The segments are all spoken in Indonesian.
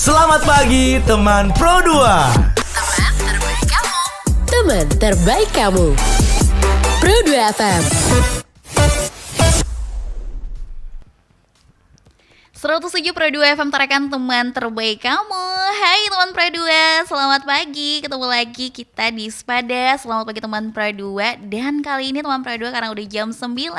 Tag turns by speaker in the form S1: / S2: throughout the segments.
S1: Selamat pagi teman Pro 2.
S2: Teman terbaik kamu. Teman terbaik kamu. Pro 2 FM.
S3: 107 Pro 2 FM tarakan teman terbaik kamu. Hai teman Pro 2, selamat pagi. Ketemu lagi kita di Spada. Selamat pagi teman Pro 2. Dan kali ini teman Pro 2 karena udah jam 9,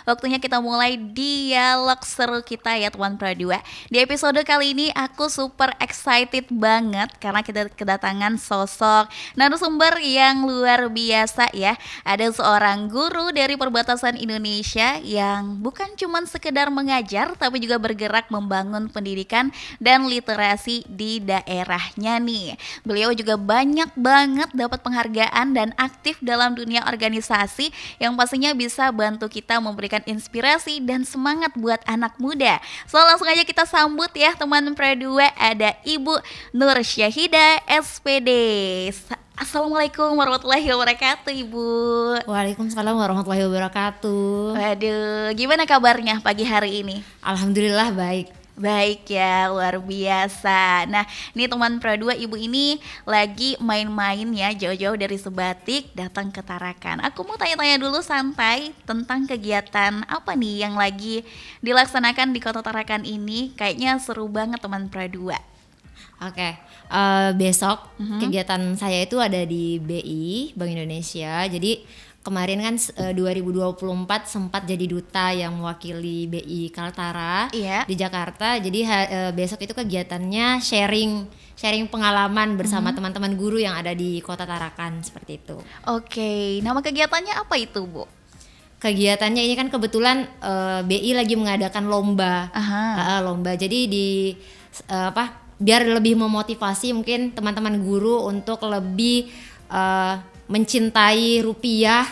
S3: waktunya kita mulai dialog seru kita ya teman Pro 2. Di episode kali ini aku super excited banget karena kita kedatangan sosok narasumber yang luar biasa ya. Ada seorang guru dari perbatasan Indonesia yang bukan cuman sekedar mengajar tapi juga bergerak membangun pendidikan dan literasi di daerahnya nih. Beliau juga banyak banget dapat penghargaan dan aktif dalam dunia organisasi yang pastinya bisa bantu kita memberikan inspirasi dan semangat buat anak muda. So langsung aja kita sambut ya teman Pro 2, ada Ibu Nur Syahida SPD. Assalamualaikum warahmatullahi wabarakatuh Ibu.
S4: Waalaikumsalam warahmatullahi wabarakatuh.
S3: Waduh, gimana kabarnya pagi hari ini?
S4: Alhamdulillah baik.
S3: Baik ya, luar biasa. Nah, ini teman Pro 2, Ibu ini lagi main-main ya, jauh-jauh dari Sebatik datang ke Tarakan. Aku mau tanya-tanya dulu santai tentang kegiatan apa nih yang lagi dilaksanakan di Kota Tarakan ini. Kayaknya seru banget teman Pro 2.
S4: Oke, besok kegiatan saya itu ada di BI, Bank Indonesia. Jadi kemarin kan 2024 sempat jadi duta yang mewakili BI Kaltara di Jakarta. Jadi besok itu kegiatannya sharing pengalaman bersama teman-teman guru yang ada di Kota Tarakan, seperti itu.
S3: Oke, nama kegiatannya apa itu Bu?
S4: Kegiatannya ini kan kebetulan BI lagi mengadakan lomba. Lomba. Jadi biar lebih memotivasi mungkin teman-teman guru untuk lebih mencintai rupiah,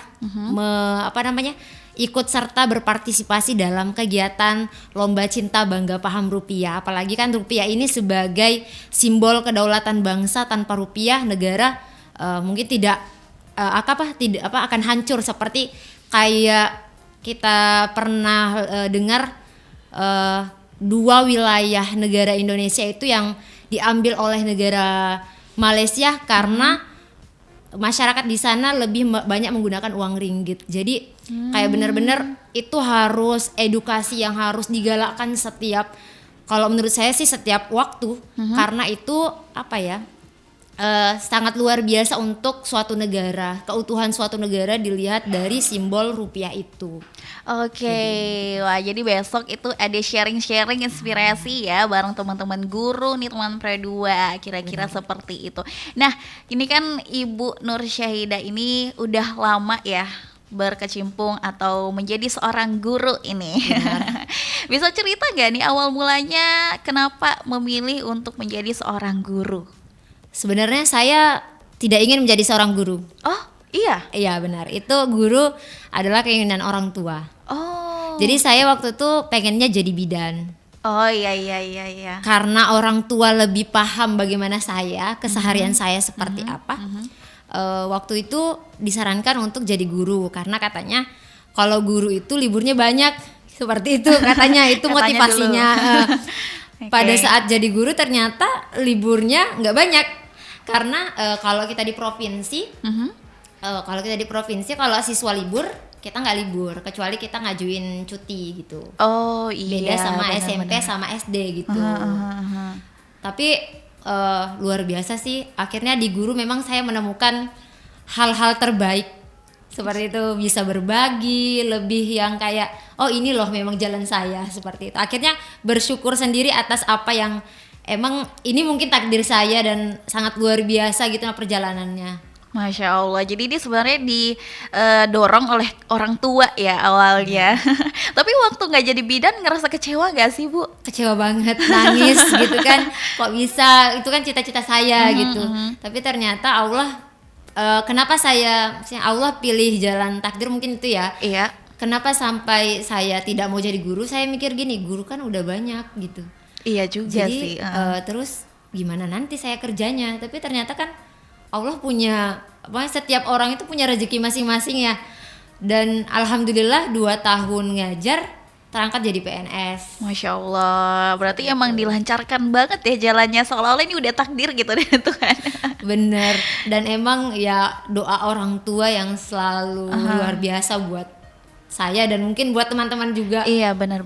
S4: ikut serta berpartisipasi dalam kegiatan lomba cinta bangga paham rupiah. Apalagi kan rupiah ini sebagai simbol kedaulatan bangsa. Tanpa rupiah negara mungkin tidak akan hancur, seperti kayak kita pernah dengar dua wilayah negara Indonesia itu yang diambil oleh negara Malaysia karena masyarakat di sana lebih banyak menggunakan uang ringgit. Jadi kayak benar-benar itu harus edukasi yang harus digalakkan kalau menurut saya sih setiap waktu, karena itu sangat luar biasa untuk suatu negara. Keutuhan suatu negara dilihat dari simbol rupiah itu.
S3: Oke, wah jadi besok itu ada sharing-sharing inspirasi ya bareng teman-teman guru nih teman Pro 2, kira-kira seperti itu. Nah, ini kan Ibu Nur Syahida ini udah lama ya berkecimpung atau menjadi seorang guru ini. Bisa cerita gak nih awal mulanya kenapa memilih untuk menjadi seorang guru?
S4: Sebenarnya saya tidak ingin menjadi seorang guru.
S3: Oh, iya?
S4: Iya benar, itu guru adalah keinginan orang tua.
S3: Oh.
S4: Jadi saya waktu itu pengennya jadi bidan.
S3: Oh iya.
S4: Karena orang tua lebih paham bagaimana keseharian saya seperti apa. Waktu itu disarankan untuk jadi guru karena katanya kalau guru itu liburnya banyak, seperti itu katanya. Itu motivasinya. Pada saat jadi guru ternyata liburnya nggak banyak karena kalau kita di provinsi, kalau siswa libur kita nggak libur kecuali kita ngajuin cuti gitu.
S3: Oh iya.
S4: Beda sama SMP sama SD gitu. Tapi luar biasa sih. Akhirnya di guru memang saya menemukan hal-hal terbaik seperti itu, bisa berbagi, lebih yang kayak ini loh memang jalan saya, seperti itu. Akhirnya bersyukur sendiri atas apa yang emang ini mungkin takdir saya dan sangat luar biasa gitu perjalanannya.
S3: Masya Allah, jadi dia sebenarnya didorong oleh orang tua ya awalnya. Tapi waktu nggak jadi bidan ngerasa kecewa gak sih Bu?
S4: Kecewa banget, nangis gitu kan. Kok bisa, itu kan cita-cita saya gitu. Tapi ternyata Allah, kenapa Allah pilih jalan takdir mungkin itu ya.
S3: Iya.
S4: Kenapa sampai saya tidak mau jadi guru? Saya mikir gini, guru kan udah banyak gitu.
S3: Iya juga
S4: sih. Terus gimana nanti saya kerjanya? Tapi ternyata kan Allah punya, setiap orang itu punya rezeki masing-masing ya. Dan alhamdulillah 2 tahun ngajar terangkat jadi PNS.
S3: Masya Allah, berarti emang dilancarkan banget ya jalannya, seolah-olah ini udah takdir gitu deh Tuhan.
S4: Bener. Dan emang ya doa orang tua yang selalu luar biasa buat saya dan mungkin buat teman-teman juga.
S3: Iya benar.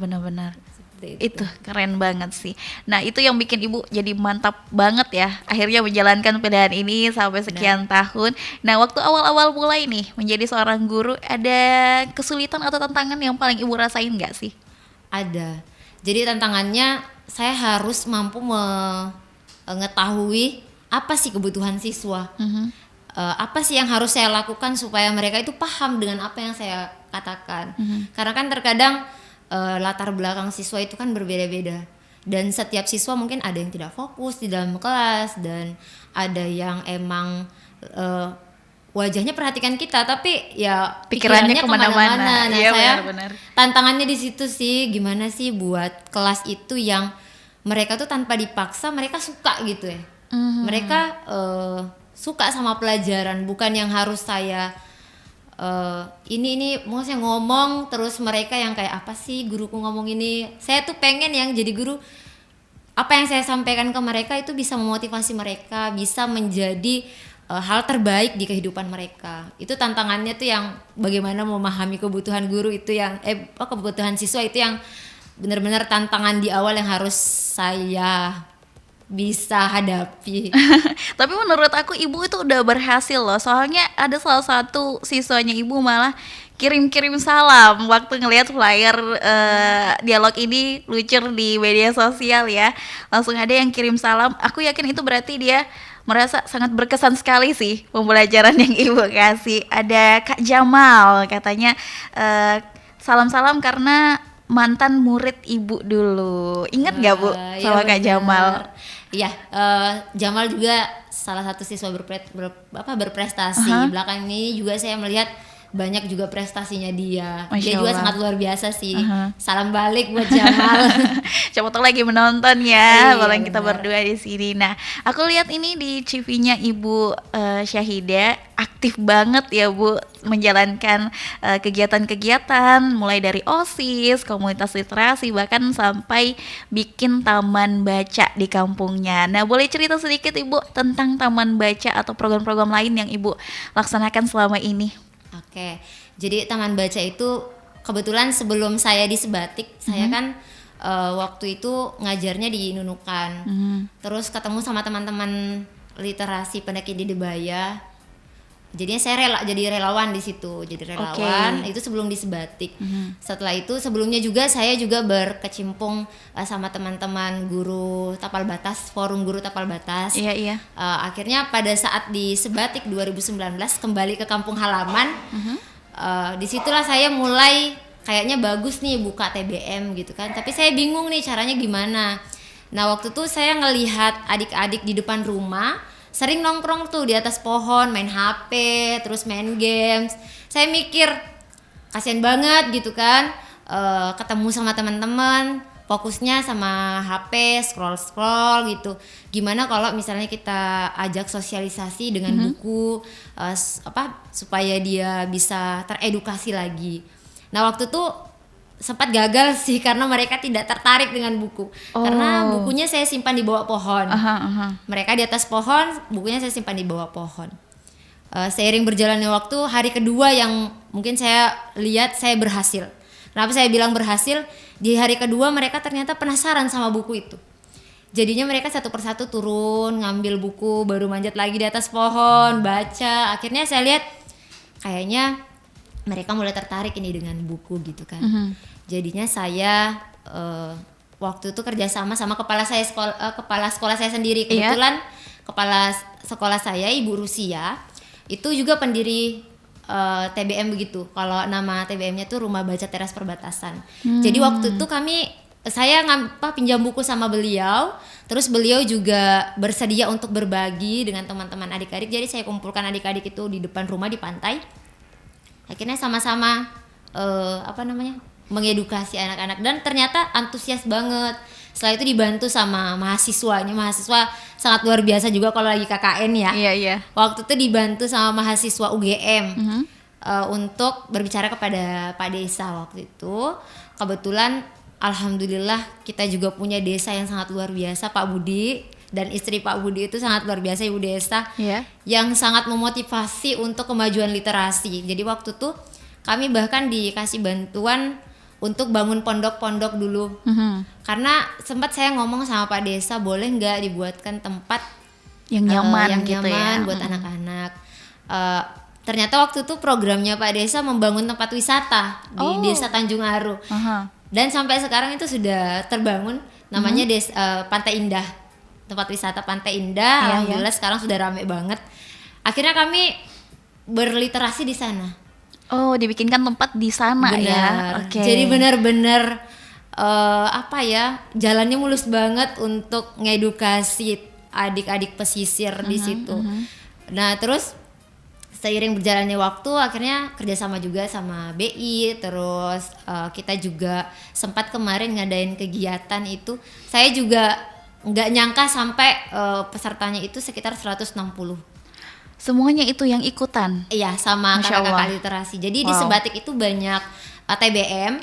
S4: Seperti
S3: Itu keren banget sih. Nah itu yang bikin ibu jadi mantap banget ya, akhirnya menjalankan pilihan ini sampai sekian tahun. Nah waktu awal-awal mulai nih menjadi seorang guru, ada kesulitan atau tantangan yang paling ibu rasain nggak sih?
S4: Ada. Jadi tantangannya saya harus mampu mengetahui apa sih kebutuhan siswa. Apa sih yang harus saya lakukan supaya mereka itu paham dengan apa yang saya katakan. Karena kan terkadang latar belakang siswa itu kan berbeda-beda. Dan setiap siswa mungkin ada yang tidak fokus di dalam kelas, dan ada yang emang wajahnya perhatikan kita tapi ya pikirannya kemana-mana. Nah
S3: iya,
S4: saya
S3: benar.
S4: tantangannya di situ sih, gimana sih buat kelas itu yang mereka tuh tanpa dipaksa mereka suka gitu ya. Mereka suka sama pelajaran, bukan yang harus saya ini mau saya ngomong terus mereka yang kayak apa sih guruku ngomong ini. Saya tuh pengen yang jadi guru, apa yang saya sampaikan ke mereka itu bisa memotivasi mereka, bisa menjadi hal terbaik di kehidupan mereka. Itu tantangannya tuh yang bagaimana memahami kebutuhan guru itu yang kebutuhan siswa itu yang benar-benar tantangan di awal yang harus saya bisa hadapi.
S3: Tapi menurut aku ibu itu udah berhasil loh, soalnya ada salah satu siswanya ibu malah kirim-kirim salam waktu ngelihat flyer dialog ini luncur di media sosial ya. Langsung ada yang kirim salam. Aku yakin itu berarti dia merasa sangat berkesan sekali sih pembelajaran yang ibu kasih. Ada Kak Jamal katanya salam-salam karena mantan murid ibu dulu. Ingat nggak Bu sama Kak Jamal?
S4: Iya, Jamal juga salah satu siswa berprestasi. Belakang ini juga saya melihat banyak juga prestasinya dia.
S3: Masya
S4: Dia juga
S3: Allah.
S4: sangat luar biasa sih. Salam balik buat Jamal.
S3: Siapa tahu lagi menonton ya,
S4: Iya,
S3: bareng kita
S4: benar.
S3: berdua di sini. Nah, aku lihat ini di CV-nya Ibu Syahida aktif banget ya Bu, menjalankan kegiatan-kegiatan mulai dari OSIS, komunitas literasi, bahkan sampai bikin taman baca di kampungnya. Nah, boleh cerita sedikit Ibu tentang taman baca atau program-program lain yang Ibu laksanakan selama ini?
S4: Oke, jadi taman baca itu kebetulan sebelum saya di Sebatik, saya kan waktu itu ngajarnya di Nunukan. Terus ketemu sama teman-teman literasi pendaki di Debaya. Jadinya saya jadi relawan di situ, jadi relawan. Itu sebelum di Sebatik. Setelah itu sebelumnya juga saya juga berkecimpung sama teman-teman guru tapal batas, forum guru tapal batas.
S3: Iya.
S4: Akhirnya pada saat di Sebatik 2019 kembali ke kampung halaman, disitulah saya mulai kayaknya bagus nih buka TBM gitu kan. Tapi saya bingung nih caranya gimana. Nah waktu itu saya ngelihat adik-adik di depan rumah sering nongkrong tuh di atas pohon, main HP, terus main games. Saya mikir kasian banget gitu kan, ketemu sama teman-teman, fokusnya sama HP, scroll gitu. Gimana kalau misalnya kita ajak sosialisasi dengan buku, supaya dia bisa teredukasi lagi. Nah waktu itu sempat gagal sih karena mereka tidak tertarik dengan buku. Karena bukunya saya simpan di bawah pohon. Mereka di atas pohon, bukunya saya simpan di bawah pohon. Seiring berjalannya waktu, hari kedua yang mungkin saya lihat saya berhasil. Kenapa saya bilang berhasil? Di hari kedua mereka ternyata penasaran sama buku itu. Jadinya mereka satu persatu turun, ngambil buku, baru manjat lagi di atas pohon, baca. Akhirnya saya lihat kayaknya mereka mulai tertarik ini dengan buku gitu kan. Jadinya saya waktu itu kerjasama sama kepala sekolah saya sendiri. Kebetulan kepala sekolah saya Ibu Rusia itu juga pendiri TBM begitu. Kalau nama TBM-nya tuh Rumah Baca Teras Perbatasan. Jadi waktu itu saya pinjam buku sama beliau. Terus beliau juga bersedia untuk berbagi dengan teman-teman adik-adik. Jadi saya kumpulkan adik-adik itu di depan rumah di pantai. Akhirnya sama-sama mengedukasi anak-anak dan ternyata antusias banget. Setelah itu dibantu sama mahasiswanya. Mahasiswa sangat luar biasa juga kalau lagi KKN ya.
S3: Iya.
S4: Waktu itu dibantu sama mahasiswa UGM. untuk berbicara kepada Pak Desa waktu itu. Kebetulan alhamdulillah kita juga punya desa yang sangat luar biasa, Pak Budi dan istri Pak Budi itu sangat luar biasa, Ibu Desa, yang sangat memotivasi untuk kemajuan literasi. Jadi waktu itu kami bahkan dikasih bantuan untuk bangun pondok-pondok dulu. Karena sempat saya ngomong sama Pak Desa, boleh nggak dibuatkan tempat
S3: yang nyaman
S4: yang
S3: gitu
S4: nyaman
S3: ya.
S4: buat anak-anak. Ternyata waktu itu programnya Pak Desa membangun tempat wisata di Desa Tanjung Aru. Dan sampai sekarang itu sudah terbangun, namanya Pantai Indah. Tempat wisata Pantai Indah. Alhamdulillah sekarang sudah rame banget. Akhirnya kami berliterasi di sana.
S3: Oh, dibikinkan tempat di sana ya. Oke.
S4: Jadi benar-benar jalannya mulus banget untuk ngedukasi adik-adik pesisir di situ. Nah, terus seiring berjalannya waktu akhirnya kerjasama juga sama BI, terus kita juga sempat kemarin ngadain kegiatan itu. Saya juga nggak nyangka sampai pesertanya itu sekitar 160.
S3: Semuanya itu yang ikutan?
S4: Iya, sama kakak-kakak literasi. Jadi di Sebatik itu banyak TBM,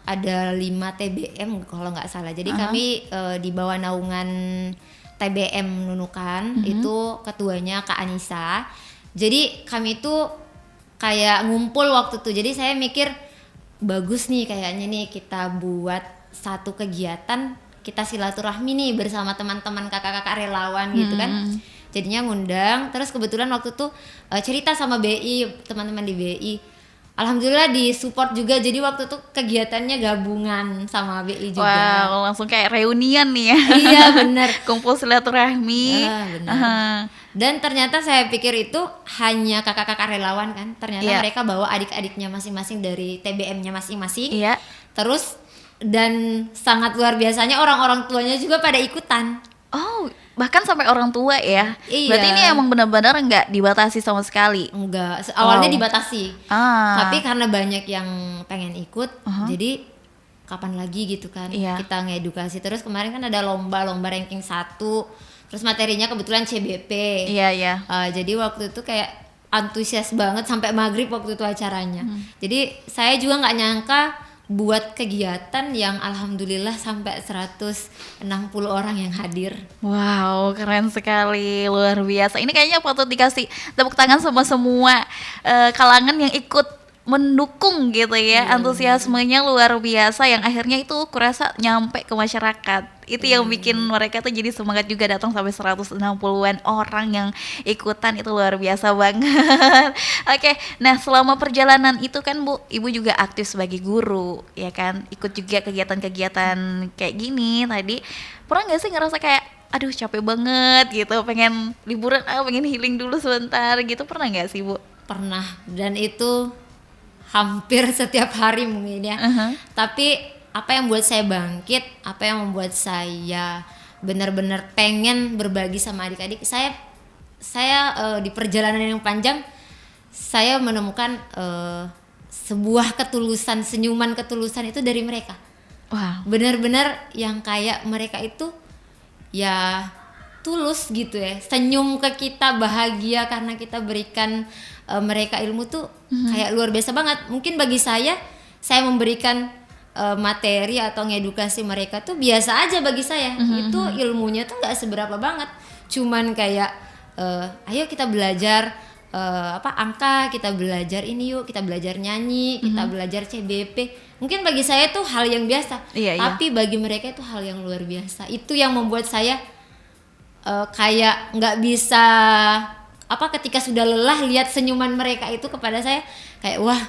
S4: ada 5 TBM kalau nggak salah. Jadi kami di bawah naungan TBM Nunukan, itu ketuanya Kak Anissa. Jadi kami itu kayak ngumpul waktu itu. Jadi saya mikir bagus nih kayaknya nih kita buat satu kegiatan, kita silaturahmi nih bersama teman-teman kakak-kakak relawan gitu kan. Jadinya ngundang, terus kebetulan waktu itu cerita sama BI, teman-teman di BI. Alhamdulillah disupport juga, jadi waktu itu kegiatannya gabungan sama BI juga.
S3: Wow, langsung kayak reunian nih ya.
S4: Iya benar.
S3: Kumpul silaturahmi.
S4: Benar. Dan ternyata saya pikir itu hanya kakak-kakak relawan kan. Ternyata mereka bawa adik-adiknya masing-masing dari TBM-nya masing-masing. Terus dan sangat luar biasanya orang-orang tuanya juga pada ikutan.
S3: Oh, bahkan sampai orang tua ya.
S4: Iya.
S3: Berarti ini emang benar-benar nggak dibatasi sama sekali.
S4: Enggak, awalnya dibatasi. Tapi karena banyak yang pengen ikut, jadi kapan lagi gitu kan kita ngedukasi. Terus kemarin kan ada lomba ranking 1. Terus materinya kebetulan CBP. Jadi waktu itu kayak antusias banget sampai maghrib waktu itu acaranya. Jadi saya juga nggak nyangka buat kegiatan yang alhamdulillah sampai 160 orang yang hadir.
S3: Wow, keren sekali, luar biasa. Ini kayaknya patut dikasih tepuk tangan sama semua kalangan yang ikut mendukung gitu ya. Antusiasmenya luar biasa yang akhirnya itu kurasa nyampe ke masyarakat. Itu yang bikin mereka tuh jadi semangat juga datang sampai 160-an orang yang ikutan, itu luar biasa banget. Oke, nah selama perjalanan itu kan Bu, Ibu juga aktif sebagai guru, ya kan? Ikut juga kegiatan-kegiatan kayak gini tadi. Pernah gak sih ngerasa kayak, aduh capek banget gitu, pengen liburan, pengen healing dulu sebentar gitu, pernah gak sih Bu?
S4: Pernah, dan itu hampir setiap hari mungkin ya. Tapi apa yang membuat saya bangkit, apa yang membuat saya benar-benar pengen berbagi sama adik-adik, saya di perjalanan yang panjang saya menemukan sebuah ketulusan, senyuman ketulusan itu dari mereka.
S3: Wow.
S4: Benar-benar yang kayak mereka itu ya tulus gitu ya, senyum ke kita, bahagia karena kita berikan mereka ilmu tuh kayak luar biasa banget. Mungkin bagi saya memberikan materi atau ngedukasi mereka tuh biasa aja bagi saya. Itu ilmunya tuh nggak seberapa banget, cuman kayak ayo kita belajar angka, kita belajar ini yuk, kita belajar nyanyi, kita belajar CBP. Mungkin bagi saya tuh hal yang biasa, tapi bagi mereka itu hal yang luar biasa. Itu yang membuat saya kayak nggak bisa ketika sudah lelah lihat senyuman mereka itu kepada saya, kayak wah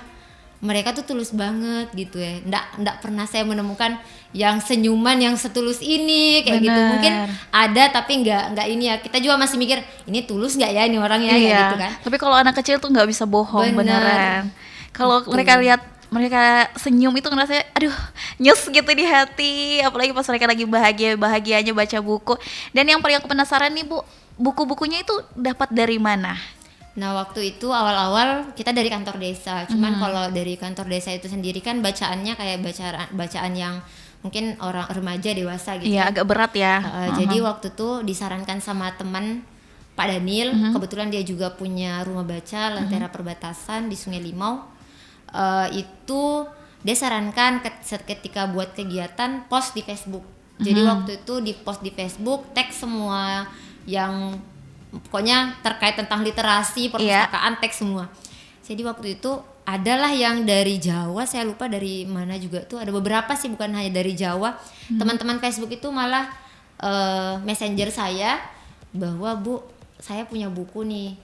S4: mereka tuh tulus banget gitu ya. Nggak pernah saya menemukan yang senyuman yang setulus ini kayak gitu. Mungkin ada tapi nggak ini ya. Kita juga masih mikir ini tulus nggak ya ini orangnya gitu kan.
S3: Tapi kalau anak kecil tuh nggak bisa bohong beneran. Kalau mereka lihat mereka senyum itu ngerasa aduh nyes gitu di hati. Apalagi pas mereka lagi bahagianya baca buku. Dan yang paling aku penasaran nih Bu, buku-bukunya itu dapat dari mana?
S4: Nah waktu itu awal-awal kita dari kantor desa, cuman kalau dari kantor desa itu sendiri kan bacaannya kayak bacaan yang mungkin orang remaja dewasa gitu.
S3: Iya agak berat ya.
S4: Jadi waktu itu disarankan sama teman Pak Daniel. Kebetulan dia juga punya rumah baca Lentera Perbatasan di Sungai Limau. Itu dia sarankan ketika buat kegiatan post di Facebook. Jadi waktu itu di post di Facebook, tag semua yang pokoknya terkait tentang literasi, perpustakaan, tag semua. Jadi waktu itu adalah yang dari Jawa, saya lupa dari mana juga tuh, ada beberapa sih, bukan hanya dari Jawa. Teman-teman Facebook itu malah messenger saya bahwa Bu, saya punya buku nih,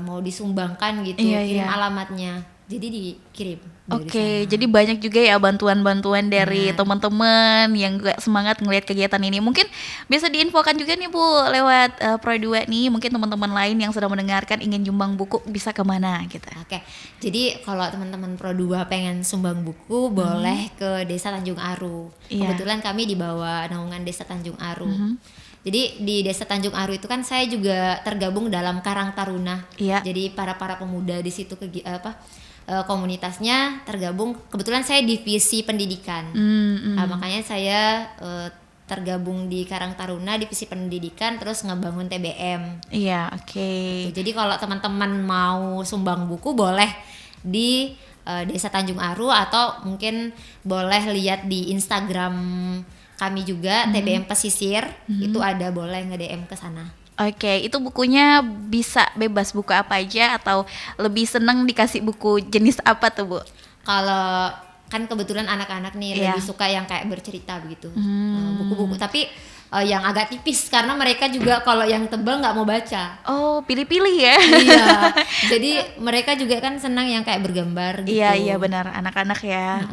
S4: mau disumbangkan gitu, kirim alamatnya. Jadi dikirim.
S3: Oke, jadi banyak juga ya bantuan-bantuan dari teman-teman yang juga semangat ngelihat kegiatan ini. Mungkin bisa diinfokan juga nih Bu lewat Pro 2 nih, mungkin teman-teman lain yang sedang mendengarkan ingin nyumbang buku bisa kemana gitu.
S4: Oke, jadi kalau teman-teman Pro 2 pengen sumbang buku boleh ke Desa Tanjung Aru. Kebetulan kami di bawah naungan Desa Tanjung Aru. Jadi di Desa Tanjung Aru itu kan saya juga tergabung dalam Karang Taruna. Jadi para pemuda di situ komunitasnya tergabung. Kebetulan saya divisi pendidikan. Makanya saya tergabung di Karang Taruna divisi pendidikan, terus ngebangun TBM. Jadi kalau teman-teman mau sumbang buku boleh di Desa Tanjung Aru, atau mungkin boleh lihat di Instagram kami juga, TBM Pesisir. Itu ada, boleh nge-DM ke sana.
S3: Oke, itu bukunya bisa bebas buku apa aja, atau lebih seneng dikasih buku jenis apa tuh Bu?
S4: Kalau kan kebetulan anak-anak nih lebih suka yang kayak bercerita begitu, buku-buku tapi yang agak tipis, karena mereka juga kalau yang tebal nggak mau baca.
S3: Oh, pilih-pilih ya?
S4: Iya, jadi mereka juga kan senang yang kayak bergambar gitu.
S3: Iya benar, anak-anak ya.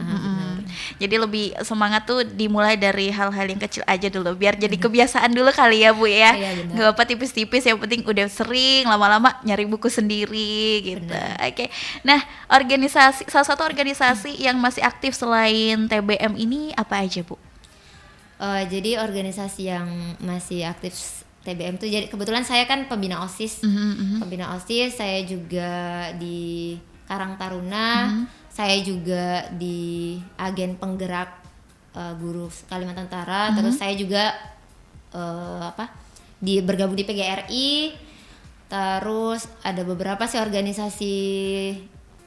S3: Jadi lebih semangat tuh dimulai dari hal-hal yang kecil aja dulu, biar jadi kebiasaan dulu kali ya Bu ya. Gak apa tipis-tipis, yang penting udah sering, lama-lama nyari buku sendiri gitu. Oke. Nah, salah satu organisasi yang masih aktif selain TBM ini apa aja Bu?
S4: Jadi organisasi yang masih aktif TBM tuh, jadi kebetulan saya kan pembina OSIS. Pembina OSIS, saya juga di Karang Taruna. Saya juga di agen penggerak guru Kalimantan Utara. Terus saya juga bergabung di PGRI. Terus ada beberapa sih organisasi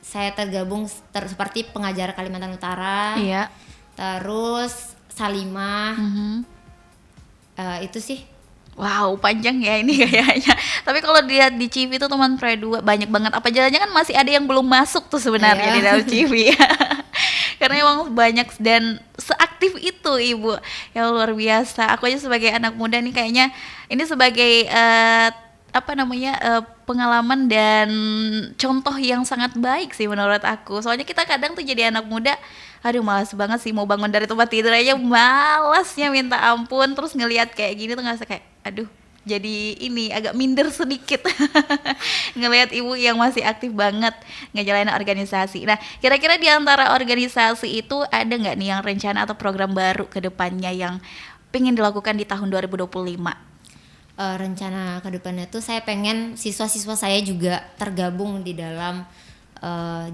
S4: saya tergabung seperti Pengajar Kalimantan Utara. Terus Salimah. Itu sih.
S3: Wow, panjang ya ini kayaknya. Tapi kalau dilihat di CV itu teman Pro 2 banyak banget. Apa jalannya kan masih ada yang belum masuk tuh sebenarnya di dalam CV. Karena emang banyak dan seaktif itu Ibu. Ya luar biasa. Aku aja sebagai anak muda nih kayaknya ini sebagai pengalaman dan contoh yang sangat baik sih menurut aku. Soalnya kita kadang tuh jadi anak muda, aduh malas banget sih, mau bangun dari tempat tidur aja malasnya minta ampun. Terus ngelihat kayak gini tuh ngerasa kayak aduh, jadi ini agak minder sedikit ngelihat ibu yang masih aktif banget ngejalanin organisasi. Nah, kira-kira di antara organisasi itu ada nggak nih yang rencana atau program baru ke depannya yang pengen dilakukan di tahun 2025?
S4: Rencana ke depannya tuh saya pengen siswa-siswa saya juga tergabung di dalam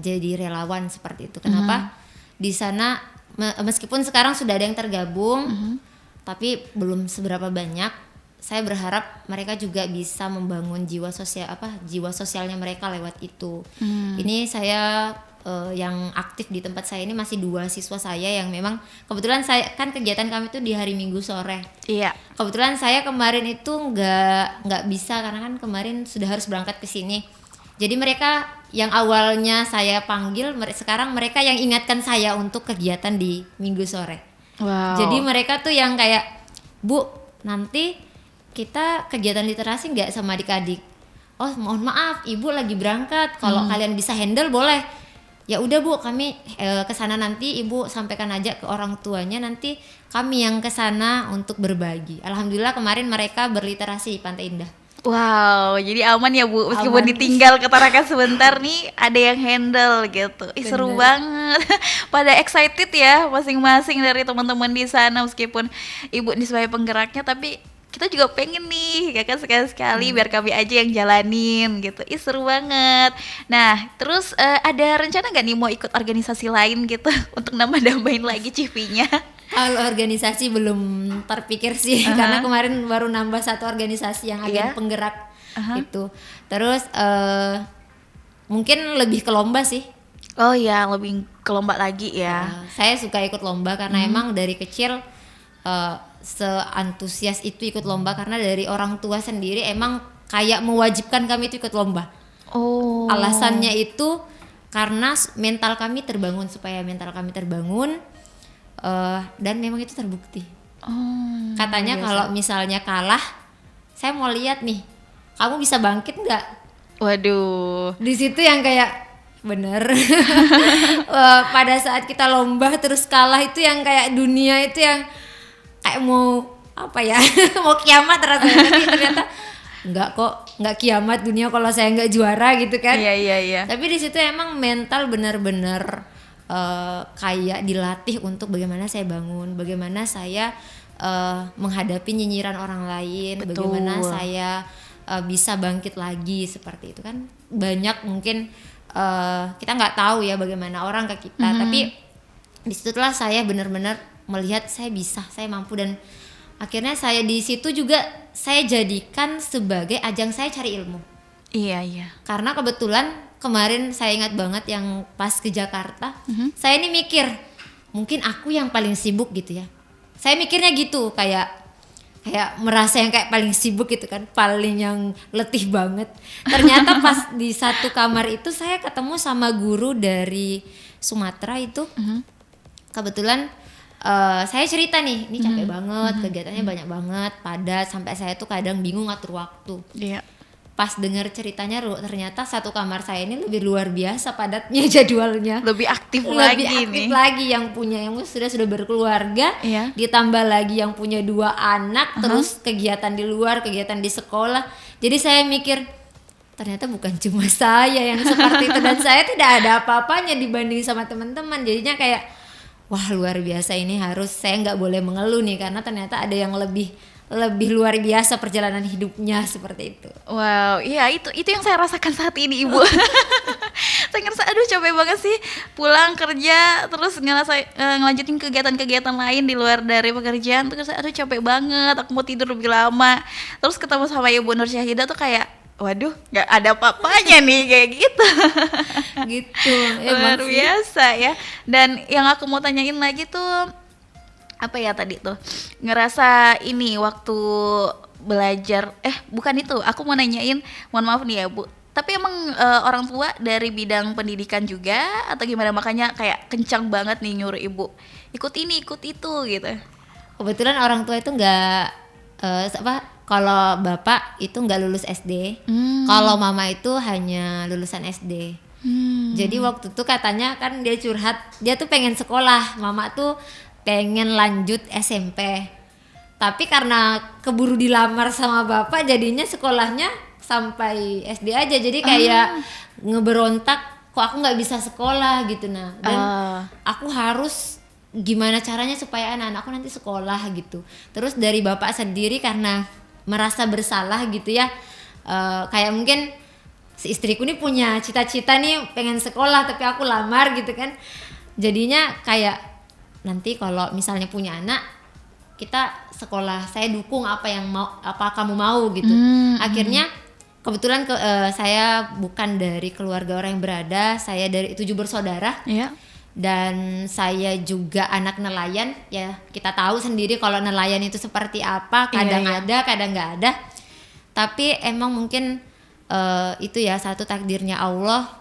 S4: jadi relawan seperti itu. Kenapa? Di sana meskipun sekarang sudah ada yang tergabung, tapi belum seberapa banyak. Saya berharap mereka juga bisa membangun jiwa sosialnya mereka lewat itu. Ini saya yang aktif di tempat saya ini masih 2 siswa saya yang memang kebetulan saya kan kegiatan kami itu di hari Minggu sore. Kebetulan saya kemarin itu nggak bisa karena kan kemarin sudah harus berangkat ke sini. Jadi mereka yang awalnya saya panggil, sekarang mereka yang ingatkan saya untuk kegiatan di Minggu sore. Jadi mereka tuh yang kayak, Bu, nanti kita kegiatan literasi nggak sama adik-adik? Oh, mohon maaf, Ibu lagi berangkat. Kalau kalian bisa handle boleh. Ya udah Bu, kami kesana nanti, Ibu sampaikan aja ke orang tuanya, nanti kami yang kesana untuk berbagi. Alhamdulillah kemarin mereka berliterasi di Pantai Indah.
S3: Wow, jadi aman ya Bu, meskipun ditinggal ke Tarakan sebentar nih, ada yang handle gitu. Seru banget. Pada excited ya masing-masing dari teman-teman di sana, meskipun Ibu ini sebagai penggeraknya, tapi kita juga pengen nih, ya kan, sekali-sekali biar kami aja yang jalanin gitu. Seru banget. Nah, terus ada rencana nggak nih mau ikut organisasi lain gitu untuk nambah-nambahin lagi CV-nya?
S4: Kalau organisasi belum terpikir sih, karena kemarin baru nambah 1 organisasi yang agen penggerak Gitu. Terus mungkin lebih ke lomba sih.
S3: Oh ya, lebih ke lomba lagi ya.
S4: Saya suka ikut lomba karena emang dari kecil seantusias itu ikut lomba, karena dari orang tua sendiri emang kayak mewajibkan kami itu ikut lomba.
S3: Oh.
S4: Alasannya itu karena mental kami terbangun, supaya mental kami terbangun, dan memang itu terbukti.
S3: Oh.
S4: Katanya kalau misalnya kalah, saya mau lihat nih, kamu bisa bangkit nggak?
S3: Waduh.
S4: Di situ yang kayak bener. Pada saat kita lomba terus kalah, itu yang kayak dunia itu yang kayak mau apa ya, mau kiamat rasanya. Tapi ternyata enggak kok, enggak kiamat dunia kalau saya enggak juara gitu kan.
S3: Iya.
S4: Tapi di situ emang mental bener-bener kayak dilatih untuk bagaimana saya bangun, bagaimana saya menghadapi nyinyiran orang lain,
S3: Betul.
S4: bagaimana saya bisa bangkit lagi, seperti itu kan. Banyak mungkin kita nggak tahu ya bagaimana orang ke kita, tapi disitulah saya benar-benar melihat saya bisa, saya mampu, dan akhirnya saya di situ juga saya jadikan sebagai ajang saya cari ilmu.
S3: Iya.
S4: Karena kebetulan kemarin saya ingat banget yang pas ke Jakarta, saya ini mikir mungkin aku yang paling sibuk gitu ya. Saya mikirnya gitu, kayak merasa yang kayak paling sibuk gitu kan, paling yang letih banget. Ternyata pas di satu kamar itu saya ketemu sama guru dari Sumatera itu. Kebetulan saya cerita nih, ini capek banget, kegiatannya banyak banget, padat, sampai saya tuh kadang bingung ngatur waktu.
S3: Iya.
S4: Pas dengar ceritanya, ternyata satu kamar saya ini lebih luar biasa padatnya jadwalnya.
S3: Lebih aktif
S4: Lebih
S3: lagi
S4: aktif
S3: nih.
S4: lagi, yang sudah berkeluarga,
S3: Iya.
S4: ditambah lagi yang punya 2 anak, terus kegiatan di luar, kegiatan di sekolah. Jadi saya mikir ternyata bukan cuma saya yang seperti itu, dan saya tidak ada apa-apanya dibanding sama teman-teman. Jadinya kayak wah, luar biasa, ini harus, saya nggak boleh mengeluh nih, karena ternyata ada yang lebih luar biasa perjalanan hidupnya, seperti itu.
S3: Wow, iya itu yang saya rasakan saat ini, Ibu. Saya ngerasa aduh capek banget sih pulang kerja terus ngelanjutin kegiatan-kegiatan lain di luar dari pekerjaan, terus aduh capek banget, aku mau tidur lebih lama. Terus ketemu sama Ibu Nur Syahidah tuh kayak waduh, nggak ada apa-apanya nih kayak gitu.
S4: Gitu.
S3: Luar
S4: Emang sih.
S3: biasa ya. Dan yang aku mau tanyain lagi tuh apa ya tadi tuh, ngerasa ini waktu belajar, bukan itu, aku mau nanyain, mohon maaf nih ya Bu, tapi emang orang tua dari bidang pendidikan juga atau gimana, makanya kayak kencang banget nih nyuruh Ibu ikut ini ikut itu gitu?
S4: Kebetulan orang tua itu nggak kalau bapak itu nggak lulus SD, kalau mama itu hanya lulusan SD. Jadi waktu itu katanya kan dia curhat, dia tuh pengen sekolah, mama tuh pengen lanjut SMP, tapi karena keburu dilamar sama bapak jadinya sekolahnya sampai SD aja. Jadi kayak ngeberontak, kok aku nggak bisa sekolah gitu. Nah, dan aku harus gimana caranya supaya anak-anakku nanti sekolah gitu. Terus dari bapak sendiri karena merasa bersalah gitu ya, kayak mungkin si istriku nih punya cita-cita nih pengen sekolah tapi aku lamar gitu kan. Jadinya kayak nanti kalau misalnya punya anak, kita sekolah, saya dukung apa kamu mau gitu. Akhirnya kebetulan saya bukan dari keluarga orang yang berada, saya dari 7 bersaudara.
S3: Iya.
S4: Dan saya juga anak nelayan, ya kita tahu sendiri kalau nelayan itu seperti apa, kadang ada, kadang nggak ada. Tapi emang mungkin itu ya satu takdirnya Allah,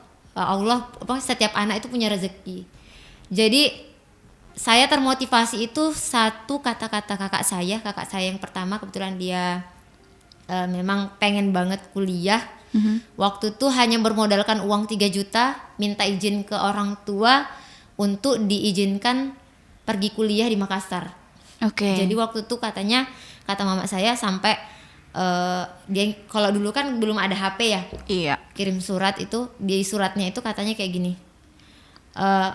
S4: setiap anak itu punya rezeki. Jadi saya termotivasi itu satu kata-kata kakak saya yang pertama, kebetulan dia memang pengen banget kuliah. Waktu itu hanya bermodalkan uang 3 juta, minta izin ke orang tua untuk diizinkan pergi kuliah di Makassar.
S3: Oke.
S4: Jadi waktu itu kata mama saya sampai dia, kalau dulu kan belum ada HP ya.
S3: Iya.
S4: Kirim surat itu, di suratnya itu katanya kayak gini.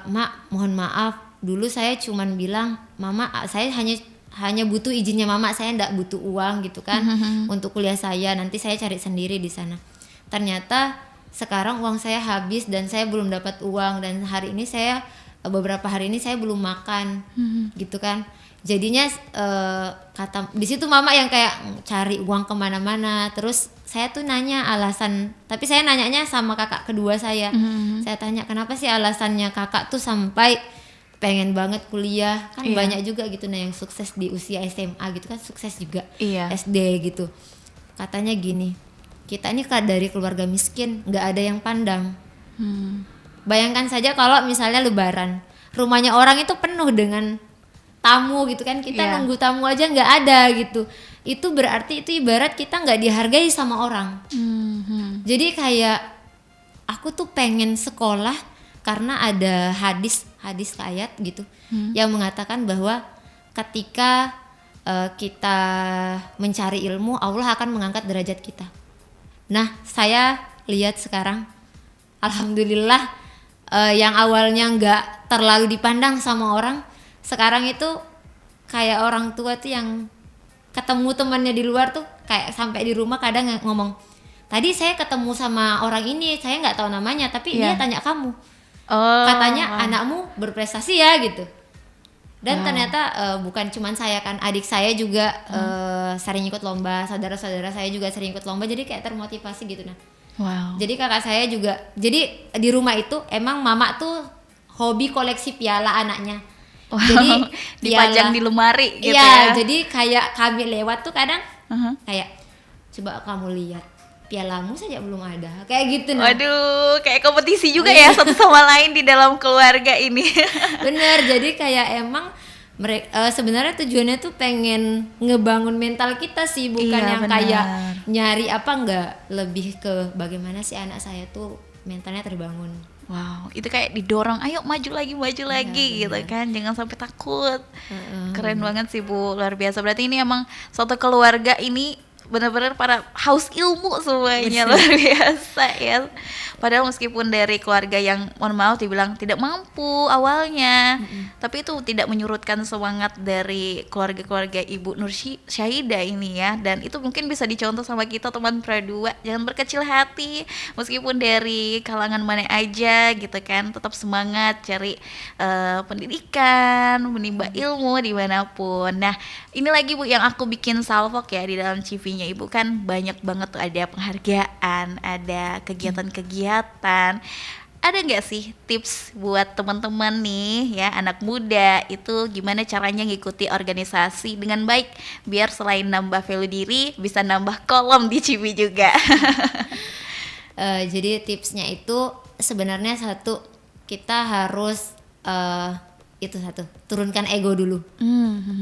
S4: Mak, mohon maaf, dulu saya cuman bilang, mama, saya hanya butuh izinnya mama, saya enggak butuh uang gitu kan untuk kuliah saya, nanti saya cari sendiri di sana. Ternyata sekarang uang saya habis dan saya belum dapat uang, dan beberapa hari ini saya belum makan gitu kan. Jadinya kata di situ mama yang kayak cari uang kemana-mana. Terus saya tuh nanya alasan, tapi saya nanyanya sama kakak kedua saya. Saya tanya kenapa sih alasannya kakak tuh sampai pengen banget kuliah, kan banyak juga gitu nah yang sukses di usia SMA gitu kan, sukses juga SD gitu. Katanya gini, kita ini dari keluarga miskin, nggak ada yang pandang. Bayangkan saja kalau misalnya Lebaran, rumahnya orang itu penuh dengan tamu gitu kan, kita nunggu tamu aja nggak ada gitu. Itu berarti itu ibarat kita nggak dihargai sama orang. Jadi kayak aku tuh pengen sekolah karena ada hadis ke ayat gitu yang mengatakan bahwa ketika kita mencari ilmu, Allah akan mengangkat derajat kita. Nah, saya lihat sekarang, alhamdulillah yang awalnya nggak terlalu dipandang sama orang, sekarang itu kayak orang tua tuh yang ketemu temannya di luar tuh kayak sampai di rumah kadang ngomong, tadi saya ketemu sama orang ini, saya nggak tahu namanya, tapi dia tanya kamu, katanya anakmu berprestasi ya gitu. Dan ternyata bukan cuman saya kan, adik saya juga sering ikut lomba, saudara-saudara saya juga sering ikut lomba, jadi kayak termotivasi gitu nah. Jadi kakak saya juga, jadi di rumah itu emang mama tuh hobi koleksi piala anaknya. Jadi
S3: dipajang di lemari gitu
S4: ya. Jadi kayak kami lewat tuh kadang kayak coba kamu lihat pialamu saja belum ada, kayak gitu nah.
S3: Waduh, kayak kompetisi juga ya satu sama lain di dalam keluarga ini.
S4: Bener, jadi kayak emang mereka sebenarnya tujuannya tuh pengen ngebangun mental kita sih, bukan yang kayak nyari apa, enggak, lebih ke bagaimana sih anak saya tuh mentalnya terbangun.
S3: Wow, itu kayak didorong, ayo maju lagi gitu kan, jangan sampai takut. Keren banget sih Bu, luar biasa. Berarti ini emang suatu keluarga ini benar-benar para haus ilmu semuanya. Luar biasa ya. Padahal meskipun dari keluarga yang mohon maaf dibilang tidak mampu awalnya, tapi itu tidak menyurutkan semangat dari keluarga-keluarga Ibu Nur Syahidah ini ya. Dan itu mungkin bisa dicontoh sama kita teman Pradua, jangan berkecil hati meskipun dari kalangan mana aja gitu kan, tetap semangat cari pendidikan, menimba ilmu dimanapun. Nah ini lagi Bu yang aku bikin salvok ya, di dalam CV-nya Ibu kan banyak banget tuh, ada penghargaan, ada kegiatan-kegiatan. Ada nggak sih tips buat teman-teman nih ya, anak muda itu gimana caranya ngikuti organisasi dengan baik biar selain nambah value diri bisa nambah kolom di CV juga?
S4: Jadi tipsnya itu sebenarnya satu, kita harus turunkan ego dulu.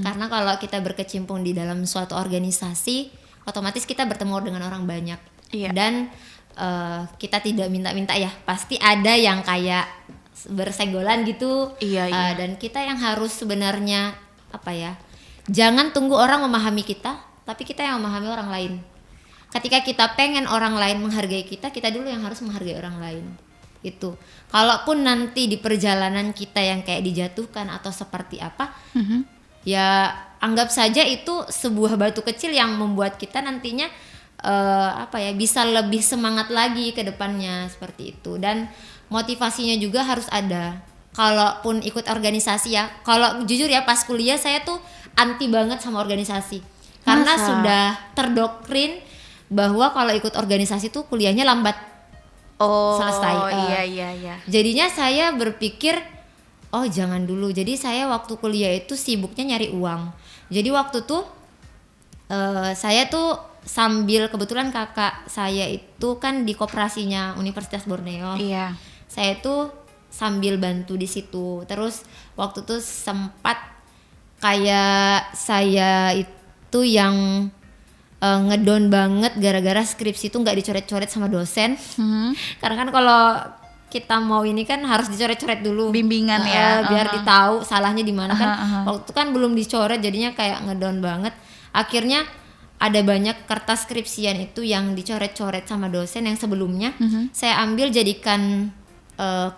S4: Karena kalau kita berkecimpung di dalam suatu organisasi, otomatis kita bertemu dengan orang banyak. Dan kita tidak minta-minta ya, pasti ada yang kayak bersenggolan gitu. Dan kita yang harus sebenarnya apa ya, jangan tunggu orang memahami kita, tapi kita yang memahami orang lain. Ketika kita pengen orang lain menghargai kita, kita dulu yang harus menghargai orang lain. Itu kalaupun nanti di perjalanan kita yang kayak dijatuhkan atau seperti apa, ya anggap saja itu sebuah batu kecil yang membuat kita nantinya bisa lebih semangat lagi ke depannya, seperti itu. Dan motivasinya juga harus ada. Kalaupun ikut organisasi ya, kalau jujur ya pas kuliah saya tuh anti banget sama organisasi. Karena sudah terdoktrin bahwa kalau ikut organisasi tuh kuliahnya lambat selesai.
S3: Iya.
S4: Jadinya saya berpikir, oh jangan dulu. Jadi saya waktu kuliah itu sibuknya nyari uang. Jadi waktu tuh saya tuh sambil, kebetulan kakak saya itu kan di koperasinya Universitas Borneo. Saya tuh sambil bantu di situ. Terus waktu tuh sempat kayak saya itu yang ngedown banget gara-gara skripsi itu nggak dicoret-coret sama dosen. Karena kan kalau kita mau ini kan harus dicoret-coret dulu
S3: bimbingan ya,
S4: biar ditahu salahnya di mana kan. Waktu itu kan belum dicoret, jadinya kayak ngedown banget. Akhirnya ada banyak kertas skripsian itu yang dicoret-coret sama dosen yang sebelumnya. Saya ambil jadikan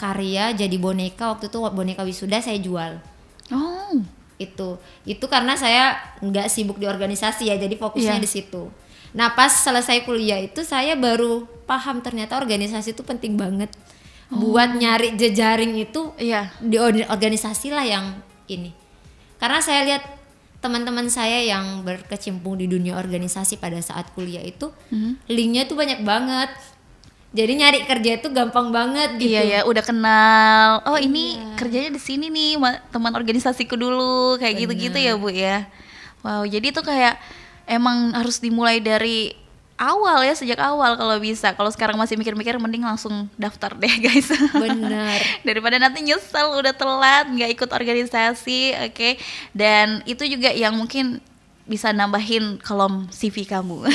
S4: karya, jadi boneka. Waktu itu boneka wisuda saya jual. Itu karena saya nggak sibuk di organisasi ya, jadi fokusnya di situ. Nah pas selesai kuliah itu saya baru paham ternyata organisasi itu penting banget. Buat nyari jejaring itu di organisasi lah yang ini. Karena saya lihat teman-teman saya yang berkecimpung di dunia organisasi pada saat kuliah itu linknya tuh banyak banget. Jadi nyari kerja itu gampang banget gitu.
S3: Iya ya, udah kenal. Oh ini kerjanya di sini nih, teman organisasiku dulu, kayak gitu-gitu ya Bu ya. Wow, jadi itu kayak emang harus dimulai dari awal ya, sejak awal kalau bisa. Kalau sekarang masih mikir-mikir, mending langsung daftar deh guys.
S4: Bener.
S3: Daripada nanti nyesel udah telat nggak ikut organisasi, oke. Dan itu juga yang mungkin bisa nambahin kolom CV kamu.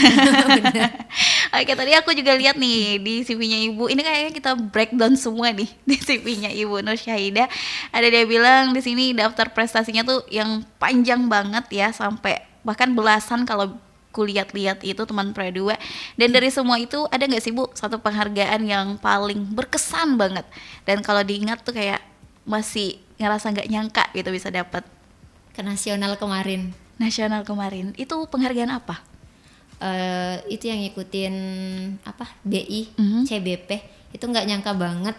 S3: Oke, tadi aku juga lihat nih di CV-nya Ibu. Ini kayaknya kita breakdown semua nih di CV-nya Ibu Nur Syahidah. Ada dia bilang di sini daftar prestasinya tuh yang panjang banget ya, sampai bahkan belasan kalau kulihat-lihat itu teman Pro2. Dan dari semua itu ada nggak sih Bu satu penghargaan yang paling berkesan banget? Dan kalau diingat tuh kayak masih ngerasa nggak nyangka gitu bisa dapat.
S4: Ke nasional kemarin.
S3: Nasional kemarin itu penghargaan apa?
S4: Itu yang ngikutin apa BI, CBP itu nggak nyangka banget.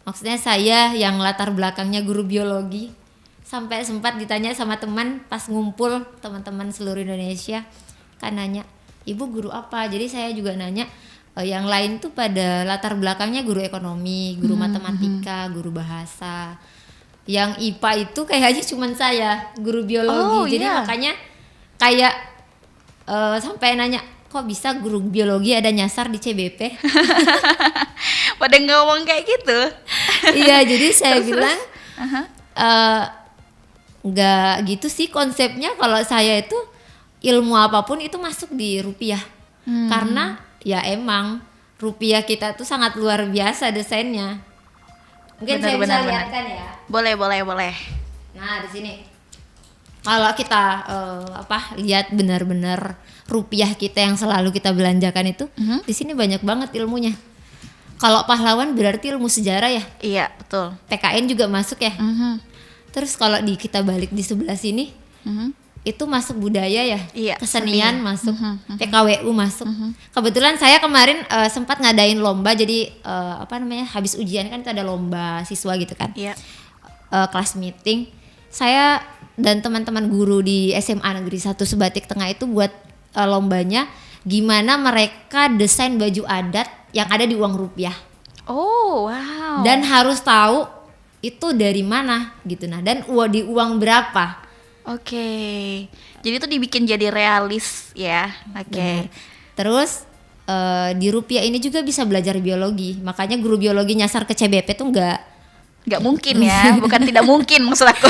S4: Maksudnya saya yang latar belakangnya guru biologi, sampai sempat ditanya sama teman pas ngumpul teman-teman seluruh Indonesia, kan nanya, Ibu guru apa? Jadi saya juga nanya, yang lain tuh pada latar belakangnya guru ekonomi, guru matematika, guru bahasa. Yang IPA itu kayaknya cuma saya, guru biologi. Jadi makanya kayak sampai nanya, kok bisa guru biologi ada nyasar di CBP?
S3: Pada ngomong kayak gitu.
S4: Iya, jadi saya bilang nggak gitu sih konsepnya. Kalau saya itu ilmu apapun itu masuk di rupiah. Karena ya emang rupiah kita tuh sangat luar biasa desainnya. Mungkin saya bisa lihatkan ya.
S3: Boleh.
S4: Nah di sini kalau kita lihat benar-benar rupiah kita yang selalu kita belanjakan itu, di sini banyak banget ilmunya. Kalau pahlawan berarti ilmu sejarah ya.
S3: Iya betul.
S4: PKN juga masuk ya. Terus kalau kita balik di sebelah sini, itu masuk budaya ya.
S3: Iya,
S4: kesenian masuk, PKWU masuk. Kebetulan saya kemarin sempat ngadain lomba, jadi habis ujian kan itu ada lomba siswa gitu kan.
S3: Iya.
S4: Kelas meeting. Saya dan teman-teman guru di SMA Negeri 1 Sebatik Tengah itu buat lombanya gimana mereka desain baju adat yang ada di uang rupiah.
S3: Oh, wow.
S4: Dan harus tahu itu dari mana gitu. Nah, dan di uang berapa.
S3: Oke. Jadi itu dibikin jadi realis ya. Oke.
S4: Terus di rupiah ini juga bisa belajar biologi. Makanya guru biologi nyasar ke CBP tuh nggak
S3: mungkin ya, bukan tidak mungkin maksud aku.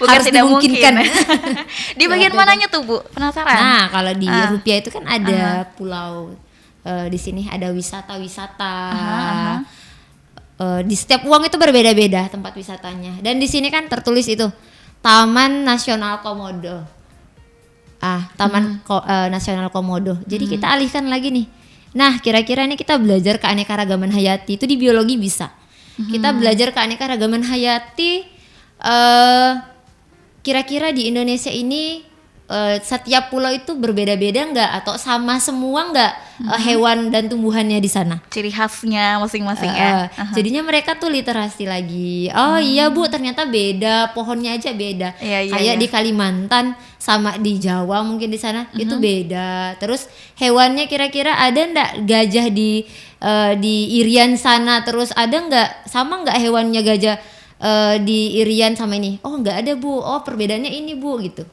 S3: Bukan
S4: harus
S3: tidak
S4: dimungkinkan.
S3: Mungkin. Di bagian mananya tuh Bu? Penasaran?
S4: Nah, kalau di rupiah itu kan ada pulau, di sini ada wisata-wisata. Di setiap uang itu berbeda-beda tempat wisatanya. Dan di sini kan tertulis itu Taman Nasional Komodo. Nasional Komodo. Jadi kita alihkan lagi nih. Nah, kira-kira ini kita belajar keanekaragaman hayati itu di biologi bisa. Kita belajar keanekaragaman hayati, kira-kira di Indonesia ini setiap pulau itu berbeda-beda nggak atau sama semua nggak hewan dan tumbuhannya di sana? Ciri
S3: khasnya masing-masing ya.
S4: Jadinya mereka tuh literasi lagi. Oh iya Bu, ternyata beda, pohonnya aja beda. Kayak di Kalimantan sama di Jawa mungkin di sana itu beda. Terus hewannya kira-kira ada nggak gajah di Irian sana, terus ada nggak sama nggak hewannya gajah di Irian sama ini? Oh nggak ada Bu. Oh perbedaannya ini Bu gitu.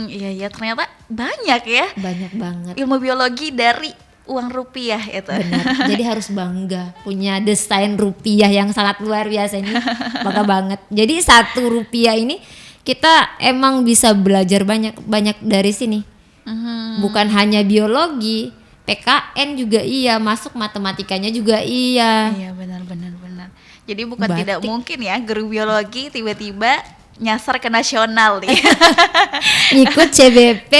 S3: Iya ternyata banyak ya.
S4: Banyak banget.
S3: Ilmu biologi dari uang rupiah itu.
S4: Benar. Jadi harus bangga punya desain rupiah yang sangat luar biasa ini. Bangga banget. Jadi 1 rupiah ini kita emang bisa belajar banyak dari sini. Bukan hanya biologi, PKN juga iya, masuk matematikanya juga iya.
S3: Iya benar. Jadi bukan tidak mungkin ya guru biologi tiba-tiba nyasar ke nasional nih.
S4: Ikut CBP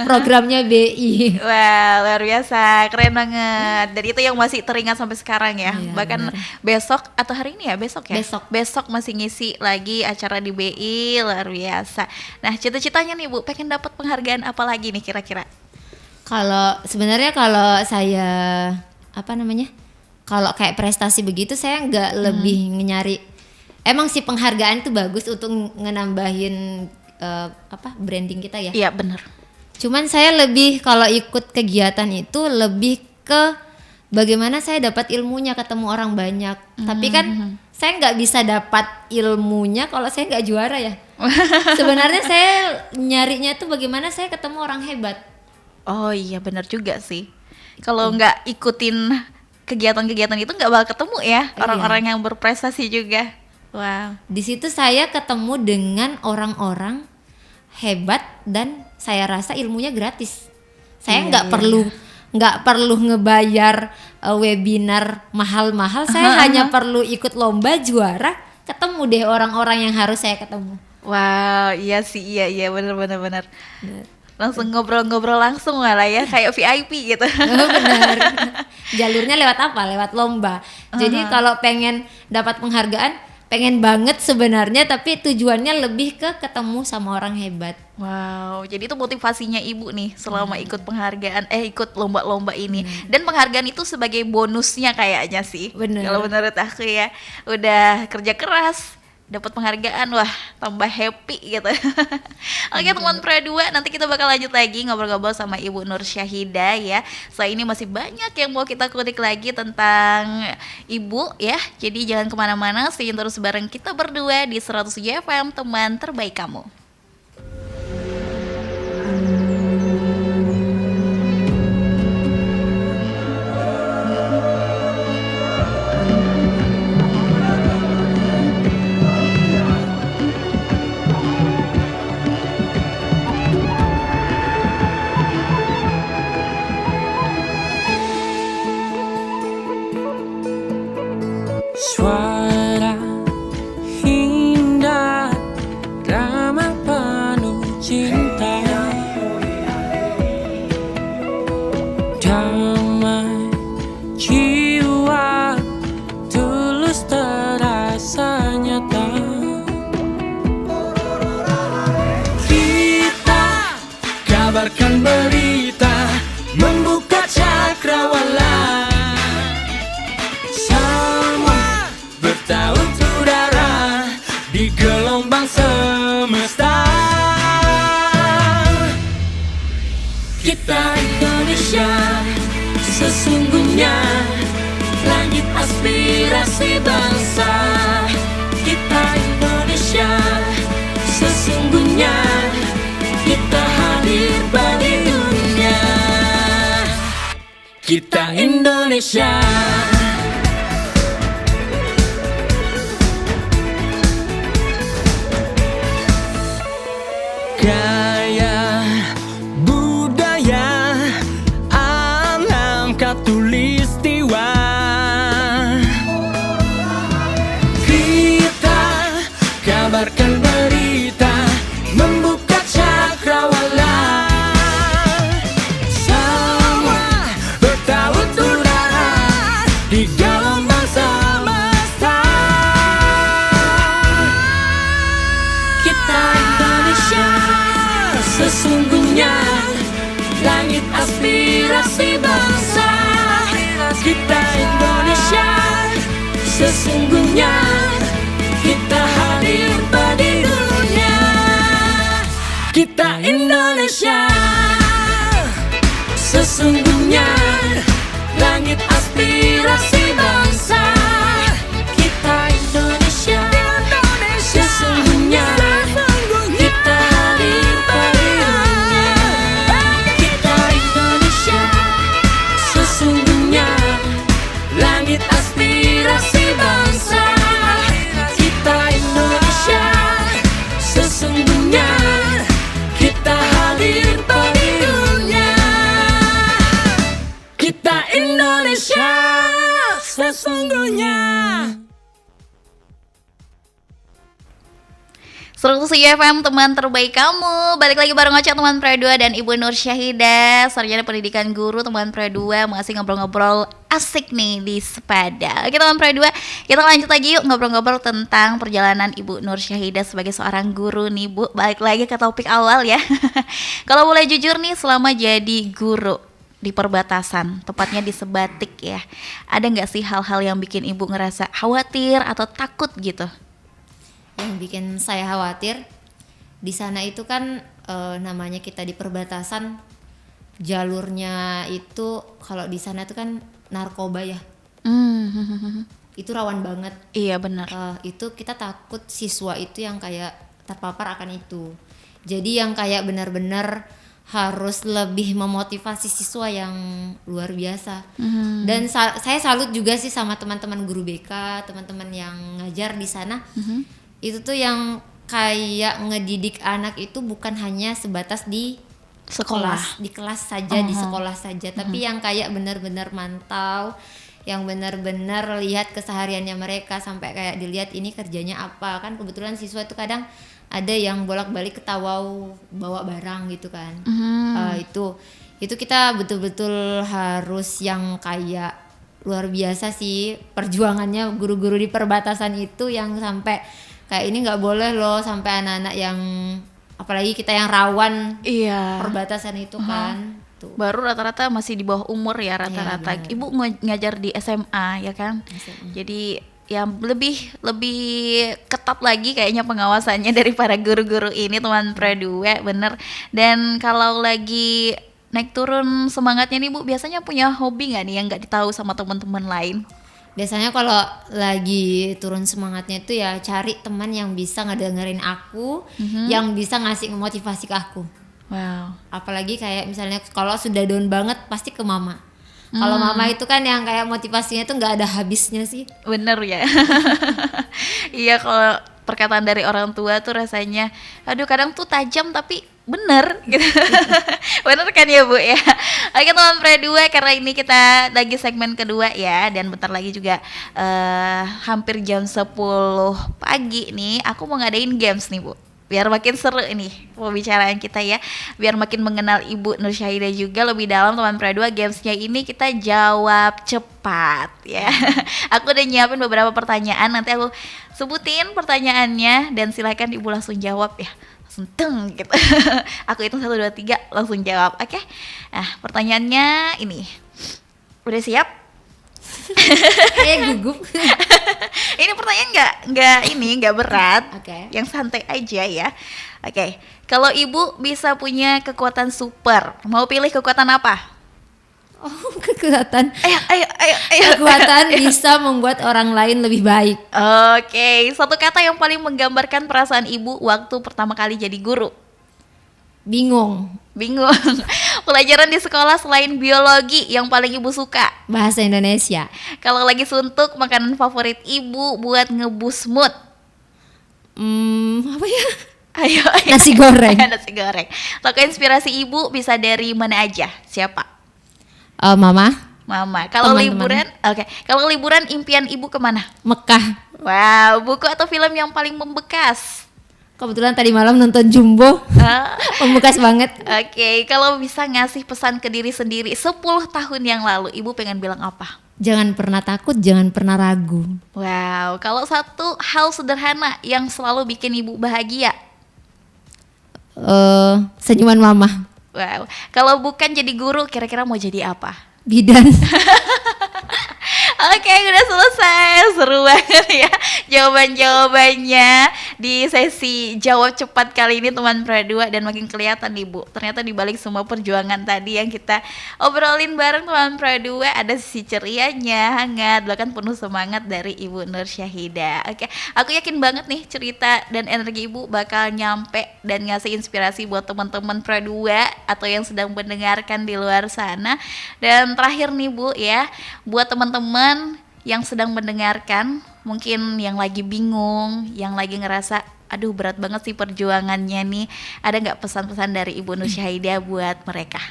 S4: programnya BI.
S3: Wah luar biasa, keren banget. Dan itu yang masih teringat sampai sekarang ya.
S4: Iya,
S3: bahkan besok atau hari ini ya, besok ya, besok masih ngisi lagi acara di BI, luar biasa. Nah cita-citanya nih Bu, pengen dapat penghargaan apa lagi nih kira-kira?
S4: Kalau sebenarnya kalau saya kalau kayak prestasi begitu saya nggak lebih nyari. Emang sih penghargaan itu bagus untuk ngenambahin branding kita ya.
S3: Iya bener.
S4: Cuman saya lebih kalau ikut kegiatan itu lebih ke bagaimana saya dapat ilmunya, ketemu orang banyak. Tapi kan saya nggak bisa dapat ilmunya kalau saya nggak juara ya. Sebenarnya saya nyarinya itu bagaimana saya ketemu orang hebat.
S3: Oh iya bener juga sih. Kalau nggak ikutin kegiatan-kegiatan itu nggak bakal ketemu ya orang-orang yang berprestasi juga. Wow.
S4: Di situ saya ketemu dengan orang-orang hebat dan saya rasa ilmunya gratis. Saya nggak perlu ngebayar webinar mahal-mahal. Saya hanya perlu ikut lomba, juara, ketemu deh orang-orang yang harus saya ketemu.
S3: Wow, iya sih, iya bener. Langsung ngobrol-ngobrol langsung malah ya, kayak VIP gitu.
S4: Oh, benar. Jalurnya lewat apa? Lewat lomba. Jadi kalau pengen dapat penghargaan, pengen banget sebenarnya, tapi tujuannya lebih ke ketemu sama orang hebat.
S3: Wow, jadi itu motivasinya ibu nih selama ikut penghargaan, ikut lomba-lomba ini. Dan penghargaan itu sebagai bonusnya kayaknya sih.
S4: Bener.
S3: Kalau menurut aku ya, udah kerja keras, dapat penghargaan, wah tambah happy gitu. Oke teman Pro 2, nanti kita bakal lanjut lagi ngobrol-ngobrol sama Ibu Nur Syahidah ya. Setelah ini masih banyak yang mau kita kulik lagi tentang Ibu ya. Jadi jangan kemana-mana, stay terus bareng kita berdua di 107 FM, teman terbaik kamu.
S5: Suara indah, ramah penuh cinta, damai jiwa, tulus terasa nyata. Kita kabarkan berita, membuka cakrawala. Bertaut udara di gelombang semesta. Kita Indonesia, sesungguhnya langit aspirasi bangsa. Kita Indonesia, sesungguhnya kita hadir bagi dunia. Kita Indonesia. Gaya budaya alam katulistiwa, kita kabarkan berita, membuka cakrawala. Semua bertaut udara di gelombang semesta. Kita Indonesia, sesungguhnya langit aspirasi bangsa. Kita Indonesia, sesungguhnya kita hadir pada dunia. Kita Indonesia, sesungguhnya langit aspirasi bangsa. Kita Indonesia, sesungguhnya kita hadir pada dunia. Kita Indonesia, sesungguhnya langit aspirasi bangsa. Kita Indonesia, sesungguhnya kita hadir pada dunia. Kita Indonesia, sesungguhnya.
S3: 107 FM, teman terbaik kamu. Balik lagi bareng Ocha, teman Pro 2 dan Ibu Nur Syahidah, sarjana pendidikan guru, teman Pro 2. Masih ngobrol-ngobrol asik nih di Sepada. Oke teman Pro 2, kita lanjut lagi yuk ngobrol-ngobrol tentang perjalanan Ibu Nur Syahidah sebagai seorang guru nih Bu. Balik lagi ke topik awal ya. Kalau boleh jujur nih, selama jadi guru di perbatasan, tepatnya di Sebatik ya, ada nggak sih hal-hal yang bikin Ibu ngerasa khawatir atau takut gitu?
S4: Yang bikin saya khawatir Di sana itu kan namanya kita di perbatasan, jalurnya itu kalau di sana itu kan narkoba ya. Itu rawan banget.
S3: Iya benar.
S4: Itu kita takut siswa itu yang kayak terpapar akan itu. Jadi yang kayak benar-benar harus lebih memotivasi siswa yang luar biasa. Dan saya salut juga sih sama teman-teman guru BK, teman-teman yang ngajar di sana. Itu tuh yang kayak ngedidik anak itu bukan hanya sebatas di
S3: Sekolah.
S4: di kelas saja, di sekolah saja, tapi yang kayak benar-benar mantau, yang benar-benar lihat kesehariannya mereka, sampai kayak dilihat ini kerjanya apa. Kan kebetulan siswa itu kadang ada yang bolak-balik ke Tawau bawa barang gitu kan. Itu kita betul-betul harus yang kayak luar biasa sih perjuangannya guru-guru di perbatasan itu, yang sampai kayak ini nggak boleh loh sampai anak-anak yang apalagi kita yang rawan perbatasan itu kan. Tuh.
S3: Baru rata-rata masih di bawah umur ya rata-rata.
S4: Iya,
S3: Ibu ngajar di SMA ya kan. Jadi yang lebih ketat lagi kayaknya pengawasannya dari para guru-guru ini teman Pro 2, bener. Dan kalau lagi naik turun semangatnya nih Bu, biasanya punya hobi nggak nih yang nggak ditahu sama teman-teman lain?
S4: Biasanya kalau lagi turun semangatnya itu ya cari teman yang bisa ngedengerin aku, yang bisa ngasih motivasi ke aku.
S3: Wow.
S4: Apalagi kayak misalnya kalau sudah down banget pasti ke mama. Kalau mama itu kan yang kayak motivasinya tuh nggak ada habisnya sih.
S3: Bener ya. Iya, kalau perkataan dari orang tua tuh rasanya aduh kadang tuh tajam tapi bener gitu. Bener kan ya Bu ya. Oke teman Pro 2, karena ini kita lagi segmen kedua ya, dan bentar lagi juga hampir jam 10 pagi nih aku mau ngadain games nih Bu, biar makin seru ini pembicaraan kita ya, biar makin mengenal Ibu Nur Syahidah juga lebih dalam teman Pro 2. Gamesnya ini kita jawab cepat ya. Aku udah nyiapin beberapa pertanyaan, nanti aku sebutin pertanyaannya dan silakan Ibu langsung jawab ya, langsung teng gitu. Aku hitung 1, 2, 3 langsung jawab, oke? Nah pertanyaannya ini, udah siap?
S4: Kayak gugup.
S3: Ini pertanyaan nggak berat,
S4: Oke.
S3: yang santai aja ya. Oke, kalau Ibu bisa punya kekuatan super, mau pilih kekuatan apa?
S4: Oh, kekuatan.
S3: Ayo.
S4: Kekuatan bisa membuat orang lain lebih baik.
S3: Oke, satu kata yang paling menggambarkan perasaan Ibu waktu pertama kali jadi guru.
S4: Bingung.
S3: Pelajaran di sekolah selain biologi yang paling Ibu suka.
S4: Bahasa Indonesia.
S3: Kalau lagi suntuk, makanan favorit Ibu buat ngebus mood.
S4: Apa ya?
S3: Ayo.
S4: Nasi goreng.
S3: Nasi goreng. Tokoh inspirasi Ibu bisa dari mana aja? Siapa?
S4: Mama.
S3: Kalau
S4: Teman-teman.
S3: liburan, Kalau liburan impian Ibu kemana?
S4: Mekah.
S3: Wow, buku atau film yang paling membekas?
S4: Kebetulan tadi malam nonton Jumbo. Membekas banget.
S3: Oke, kalau bisa ngasih pesan ke diri sendiri 10 tahun yang lalu, Ibu pengen bilang apa?
S4: Jangan pernah takut, jangan pernah ragu.
S3: Wow, kalau satu hal sederhana yang selalu bikin Ibu bahagia?
S4: Senyuman mama.
S3: Wow, kalau bukan jadi guru, kira-kira mau jadi apa?
S4: Bidan.
S3: Oke, udah selesai. Seru banget ya jawaban-jawabannya di sesi jawab cepat kali ini teman Pro 2. Dan makin kelihatan nih Bu, ternyata dibalik semua perjuangan tadi yang kita obrolin bareng teman Pro 2, ada sisi cerianya, hangat, bahkan penuh semangat dari Ibu Nur Syahidah. Oke, aku yakin banget nih cerita dan energi Ibu bakal nyampe dan ngasih inspirasi buat teman-teman Pro 2 atau yang sedang mendengarkan di luar sana. Dan terakhir nih Bu ya, buat teman-teman yang sedang mendengarkan, mungkin yang lagi bingung, yang lagi ngerasa aduh berat banget sih perjuangannya nih, ada nggak pesan-pesan dari Ibu Nur Syahidah buat mereka?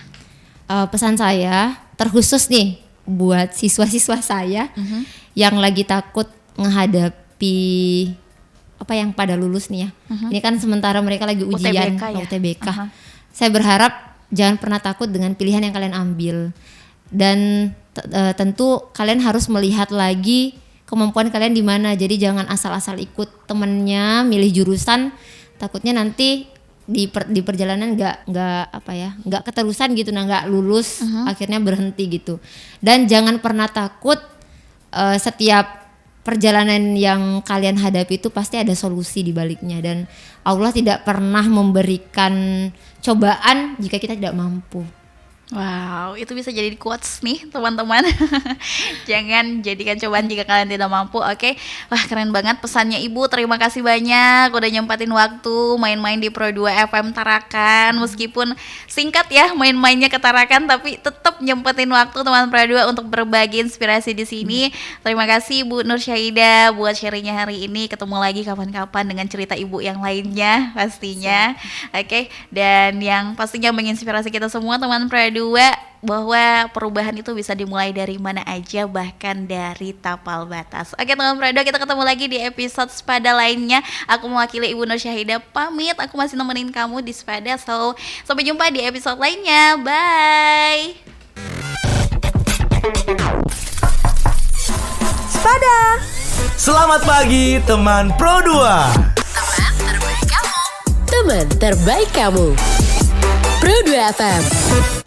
S4: Pesan saya terkhusus nih buat siswa-siswa saya yang lagi takut menghadapi apa yang pada lulus nih ya. Ini kan sementara mereka lagi ujian
S3: UTBK ya?
S4: UTBK. Saya berharap jangan pernah takut dengan pilihan yang kalian ambil. Dan tentu kalian harus melihat lagi kemampuan kalian di mana. Jadi jangan asal-asal ikut temennya milih jurusan, takutnya nanti di perjalanan nggak keterusan gitu, nggak lulus, akhirnya berhenti gitu. Dan jangan pernah takut setiap perjalanan yang kalian hadapi itu pasti ada solusi di baliknya, dan Allah tidak pernah memberikan cobaan jika kita tidak mampu.
S3: Wow, itu bisa jadi quotes nih teman-teman. Jangan jadikan cobaan jika kalian tidak mampu. Oke, wah keren banget pesannya Ibu. Terima kasih banyak udah nyempatin waktu main-main di Pro 2 FM Tarakan. Meskipun singkat ya main-mainnya ke Tarakan, tapi tetap nyempetin waktu teman Pro 2 untuk berbagi inspirasi di sini. Terima kasih Bu Nur Syahidah buat sharingnya hari ini. Ketemu lagi kapan-kapan dengan cerita Ibu yang lainnya pastinya. Oke, dan yang pastinya menginspirasi kita semua teman Pro 2, bahwa perubahan itu bisa dimulai dari mana aja, bahkan dari tapal batas. Oke teman Pro 2, kita ketemu lagi di episode Sepada lainnya. Aku mewakili Ibu Nur Syahidah pamit. Aku masih nemenin kamu di Sepada. So, sampai jumpa di episode lainnya. Bye.
S1: Sepada. Selamat pagi teman Pro 2.
S2: Teman terbaik kamu. Teman terbaik kamu. Pro 2 FM.